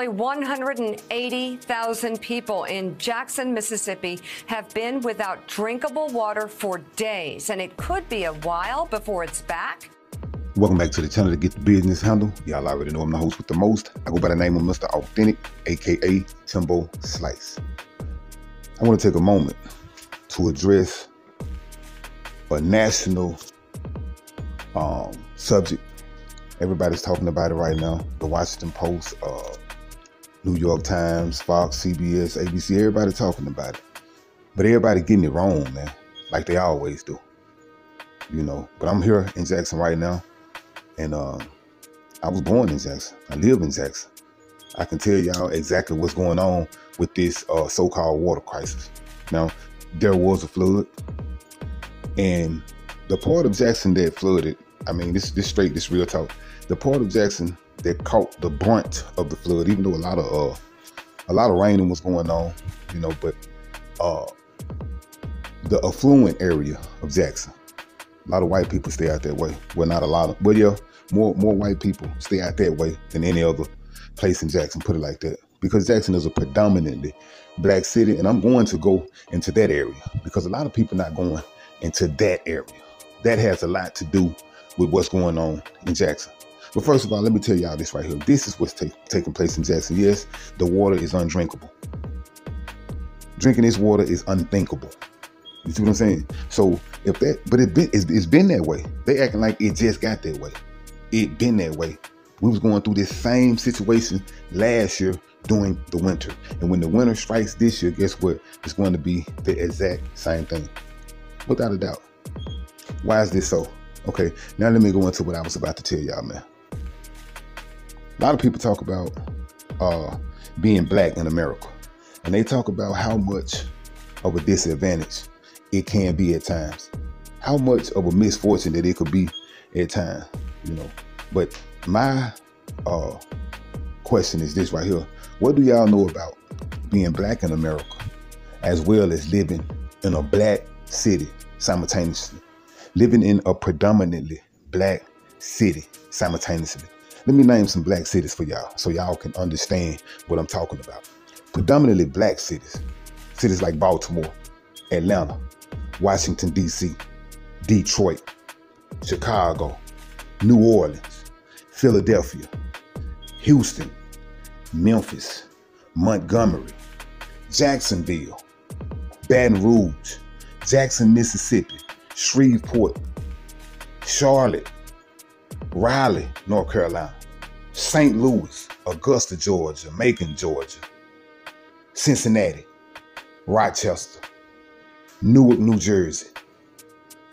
Nearly 180,000 people in Jackson, Mississippi have been without drinkable water for days, and it could be a while before it's back. Welcome back to the channel to get the business handle. Y'all already know I'm the host with the most. I go by the name of Mr. Authentic, aka Timbo Slice. I want to take a moment to address a national subject. Everybody's talking about it right now. The Washington Post, New York Times, Fox, CBS, ABC, everybody talking about it. But everybody getting it wrong, man, like they always do. You know, but I'm here in Jackson right now. And I was born in Jackson. I live in Jackson. I can tell y'all exactly what's going on with this so-called water crisis. Now, there was a flood. And the part of Jackson that flooded, I mean, this real talk. The part of Jackson that caught the brunt of the flood, even though a lot of raining was going on, you know, but the affluent area of Jackson, a lot of white people stay out that way. Well, not a lot of, but yeah, more white people stay out that way than any other place in Jackson, put it like that. Because Jackson is a predominantly black city, and I'm going to go into that area because a lot of people not going into that area. That has a lot to do with what's going on in Jackson. But first of all, let me tell y'all this right here. This is what's taking place in Jackson. Yes, the water is undrinkable. Drinking this water is unthinkable. You see what I'm saying? So if that, but it's been that way. They acting like it just got that way. It been that way. We was going through this same situation last year during the winter. And when the winter strikes this year, guess what? It's going to be the exact same thing. Without a doubt. Why is this so? Okay, now let me go into what I was about to tell y'all, man. A lot of people talk about being black in America. And they talk about how much of a disadvantage it can be at times. How much of a misfortune that it could be at times, you know. But my question is this right here. What do y'all know about being black in America as well as living in a black city simultaneously? Living in a predominantly black city simultaneously. Let me name some black cities for y'all so y'all can understand what I'm talking about. Predominantly black cities. Cities like Baltimore, Atlanta, Washington, D.C., Detroit, Chicago, New Orleans, Philadelphia, Houston, Memphis, Montgomery, Jacksonville, Baton Rouge, Jackson, Mississippi, Shreveport, Charlotte, Raleigh, North Carolina, St. Louis, Augusta, Georgia, Macon, Georgia, Cincinnati, Rochester, Newark, New Jersey,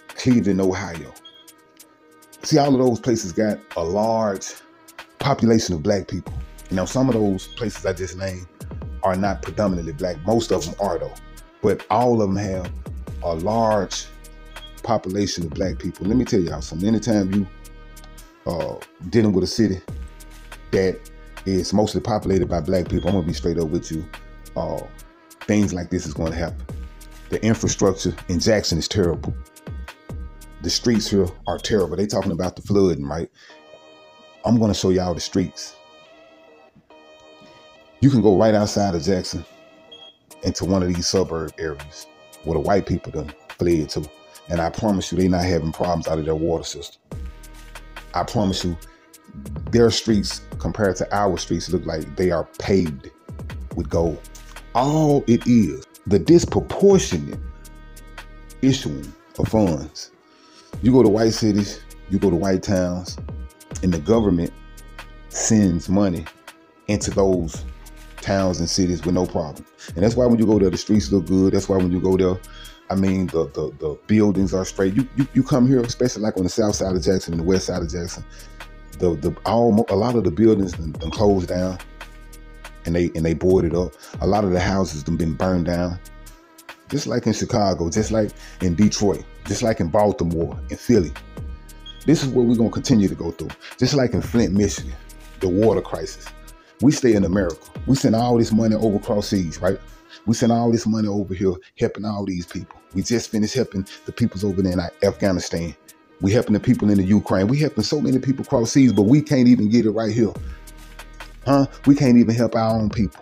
Cleveland, Ohio. See, all of those places got a large population of black people. Now, some of those places I just named are not predominantly black. Most of them are though, but all of them have a large population of black people. Let me tell y'all something. Anytime you dealing with a city that is mostly populated by black people, I'm gonna be straight up with you. Things like this is going to happen. The infrastructure in Jackson is terrible. The streets here are terrible. They talking about the flooding, right? I'm going to show y'all the streets. You can go right outside of Jackson into one of these suburb areas where the white people done fled to. And I promise you, they not having problems out of their water system. I promise you, their streets compared to our streets look like they are paved with gold. All it is, the disproportionate issuing of funds. You go to white cities, you go to white towns, and the government sends money into those towns and cities with no problem. And that's why when you go there, the streets look good. That's why when you go there, I mean, the buildings are straight. You come here, especially like on the south side of Jackson and the west side of Jackson, a lot of the buildings done closed down and they boarded up. A lot of the houses done been burned down. Just like in Chicago, just like in Detroit, just like in Baltimore and Philly. This is what we're gonna continue to go through. Just like in Flint, Michigan, the water crisis. We stay in America. We send all this money over across seas, right? We send all this money over here, helping all these people. We just finished helping the peoples over there in Afghanistan. We helping the people in the Ukraine. We helping so many people cross seas, but we can't even get it right here. We can't even help our own people.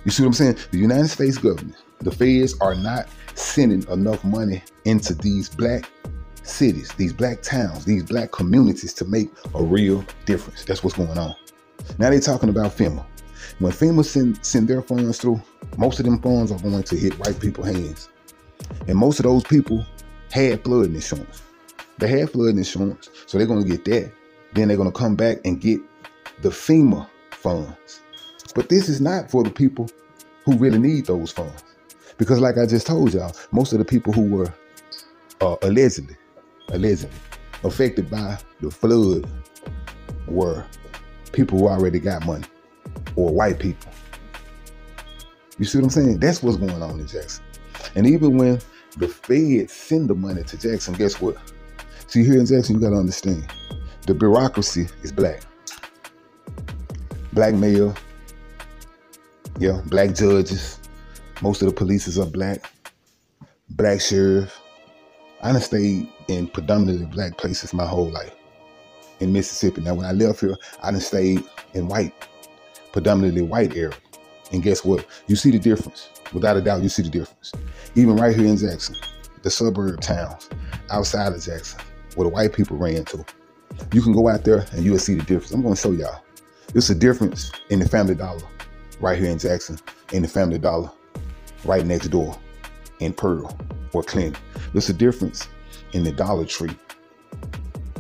You see what I'm saying? The United States government, the feds are not sending enough money into these black cities, these black towns, these black communities to make a real difference. That's what's going on. Now they're talking about FEMA. When FEMA send their funds through, most of them funds are going to hit white people's hands. And most of those people had flood insurance. They had flood insurance, so they're going to get that. Then they're going to come back and get the FEMA funds. But this is not for the people who really need those funds. Because like I just told y'all, most of the people who were allegedly affected by the flood were people who already got money, or white people. You see what I'm saying? That's what's going on in Jackson. And even when the feds send the money to Jackson, guess what? See, here in Jackson, you got to understand, the bureaucracy is black. Black mayor, black judges. Most of the police are black. Black sheriff. I done stayed in predominantly black places my whole life in Mississippi. Now, when I left here, I done stayed in predominantly white area. And guess what? You see the difference. Without a doubt, you see the difference. Even right here in Jackson, the suburb towns outside of Jackson, where the white people ran to, you can go out there and you will see the difference. I'm going to show y'all. It's a difference in the Family Dollar right here in Jackson, in the Family Dollar right next door in Pearl or Clinton. There's a difference in the Dollar Tree.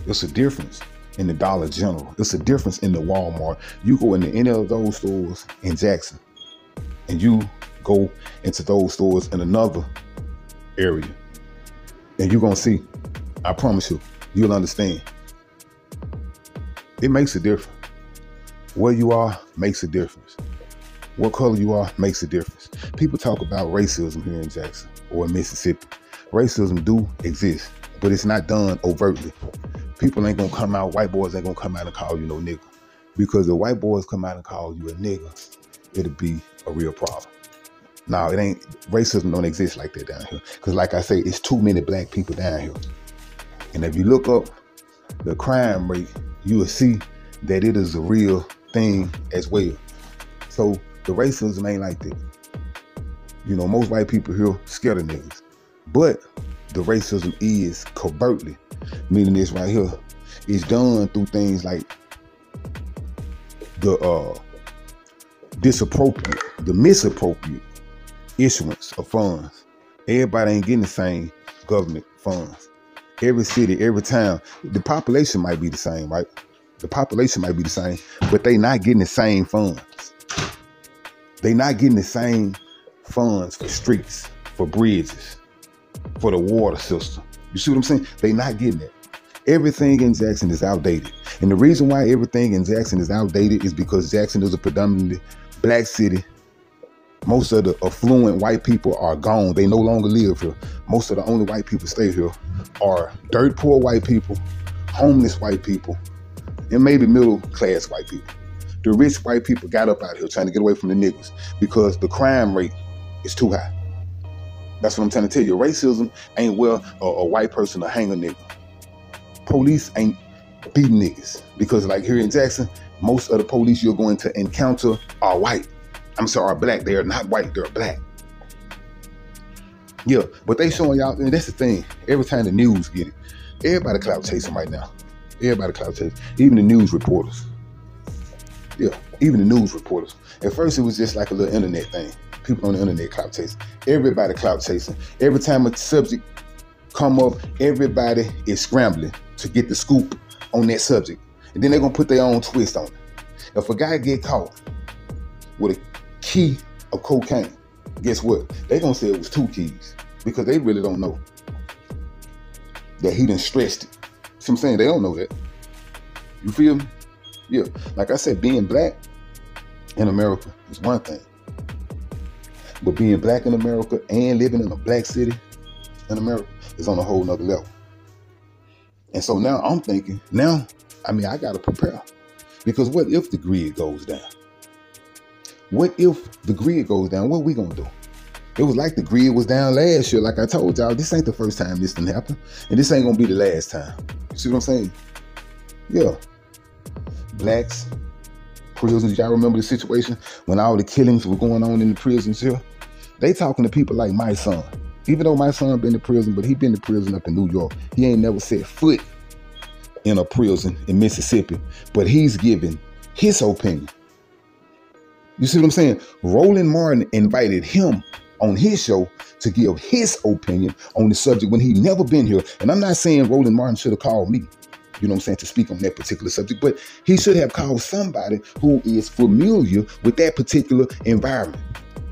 There's a difference in the Dollar General. There's a difference in the Walmart. You go into any of those stores in Jackson and you go into those stores in another area and you're going to see, I promise you, you'll understand. It makes a difference. Where you are makes a difference. What color you are makes a difference. People talk about racism here in Jackson or in Mississippi. Racism do exist, but it's not done overtly. People ain't gonna come out, white boys ain't gonna come out and call you no nigga. Because if white boys come out and call you a nigga, it'll be a real problem. Now, racism don't exist like that down here. Because like I say, it's too many black people down here. And if you look up the crime rate, you will see that it is a real thing as well. So the racism ain't like that. You know, most white people here scared of niggas. But the racism is covertly, meaning this right here, is done through things like the misappropriate issuance of funds. Everybody ain't getting the same government funds. Every city, every town, the population might be the same, right? The population might be the same, but they not getting the same funds. They not getting the same funds for streets, for bridges, for the water system. You see what I'm saying? They not getting it. Everything in Jackson is outdated. And the reason why everything in Jackson is outdated is because Jackson is a predominantly black city. Most of the affluent white people are gone. They no longer live here. Most of the only white people stay here are dirt poor white people, homeless white people, and maybe middle class white people. The rich white people got up out here trying to get away from the niggas because the crime rate is too high. That's what I'm trying to tell you. Racism ain't where a white person will hang a nigga. Police ain't beating niggas because like here in Jackson, most of the police you're going to encounter are white. Are black. They are not white, they're black. Yeah, but they showing y'all, and that's the thing. Every time the news get it, everybody clout chasing right now. Everybody clout chasing. Even the news reporters. Yeah, even the news reporters. At first it was just like a little internet thing. People on the internet clout chasing. Everybody clout chasing. Every time a subject come up, everybody is scrambling to get the scoop on that subject. And then they're gonna put their own twist on it. If a guy get caught with a key of cocaine, guess what? They gonna say it was 2 keys because they really don't know that he done stretched it. See what I'm saying? They don't know that. You feel me? Yeah. Like I said, being black in America is one thing. But being black in America and living in a black city in America is on a whole nother level. And so now I'm thinking, I gotta prepare. Because what if the grid goes down? What if the grid goes down? What are we gonna do? It was like the grid was down last year. Like I told y'all, this ain't the first time this done happen. And this ain't gonna be the last time. You see what I'm saying? Yeah. Blacks, prisons. Y'all remember the situation when all the killings were going on in the prisons here? They talking to people like my son. Even though my son been to prison, but he been to prison up in New York. He ain't never set foot in a prison in Mississippi, but he's giving his opinion. You see what I'm saying? Roland Martin invited him on his show to give his opinion on the subject when he never been here. And I'm not saying Roland Martin should have called me, you know what I'm saying, to speak on that particular subject, but he should have called somebody who is familiar with that particular environment.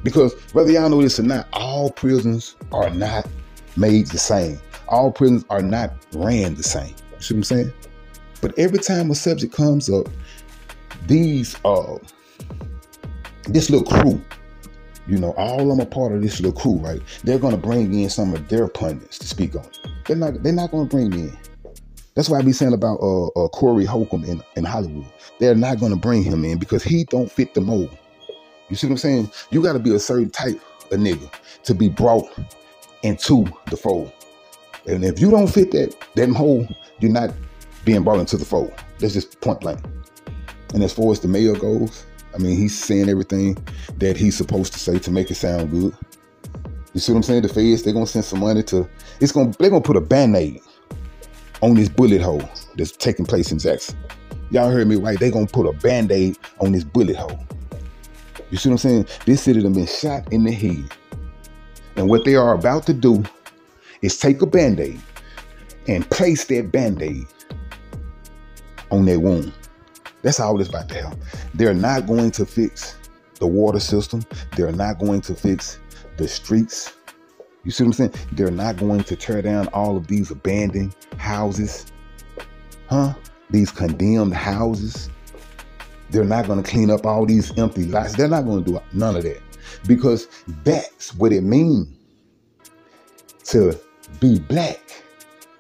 Because whether y'all know this or not, all prisons are not made the same. All prisons are not ran the same. You see what I'm saying? But every time a subject comes up, this little crew, you know, all of them are part of this little crew, right? They're going to bring in some of their pundits to speak on it. They're not going to bring me in. That's why I be saying about Corey Holcomb in Hollywood. They're not going to bring him in because he don't fit the mold. You see what I'm saying? You got to be a certain type of nigga to be brought into the fold. And if you don't fit that mold, you're not being brought into the fold. That's just point blank. And as far as the mayor goes, I mean, he's saying everything that he's supposed to say to make it sound good. You see what I'm saying? The feds, they're going to send some money they're going to put a Band-Aid on this bullet hole that's taking place in Jackson. Y'all heard me right. They're going to put a Band-Aid on this bullet hole. You see what I'm saying? This city done been shot in the head. And what they are about to do is take a Band-Aid and place that Band-Aid on their wound. That's all it's about to happen. They're not going to fix the water system. They're not going to fix the streets. You see what I'm saying? They're not going to tear down all of these abandoned houses. These condemned houses. They're not going to clean up all these empty lots. They're not going to do none of that. Because that's what it means to be black,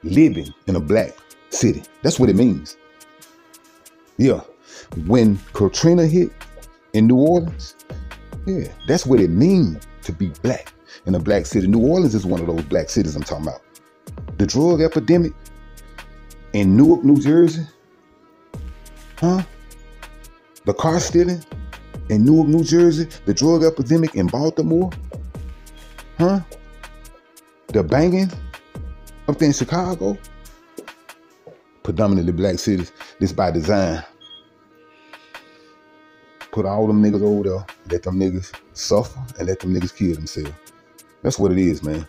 living in a black city. That's what it means. Yeah. When Katrina hit in New Orleans, yeah, that's what it means to be black in a black city. New Orleans is one of those black cities I'm talking about. The drug epidemic in Newark, New Jersey, the car stealing in Newark, New Jersey, the drug epidemic in Baltimore, the banging up there in Chicago, predominantly black cities. This by design. Put all them niggas over there, let them niggas suffer, and let them niggas kill themselves. That's what it is, man.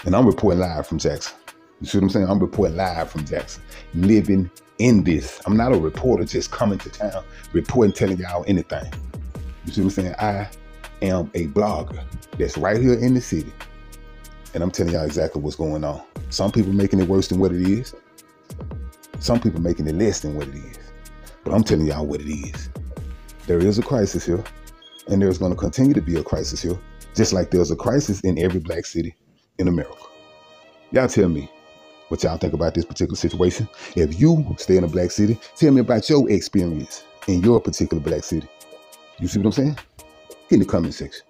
And I'm reporting live from Jackson. You see what I'm saying? I'm reporting live from Jackson, living in this. I'm not a reporter just coming to town, reporting, telling y'all anything. You see what I'm saying? I am a blogger that's right here in the city. And I'm telling y'all exactly what's going on. Some people making it worse than what it is. Some people making it less than what it is. But I'm telling y'all what it is. There is a crisis here, and there's going to continue to be a crisis here, just like there's a crisis in every black city in America. Y'all tell me what y'all think about this particular situation. If you stay in a black city, tell me about your experience in your particular black city. You see what I'm saying? In the comment section.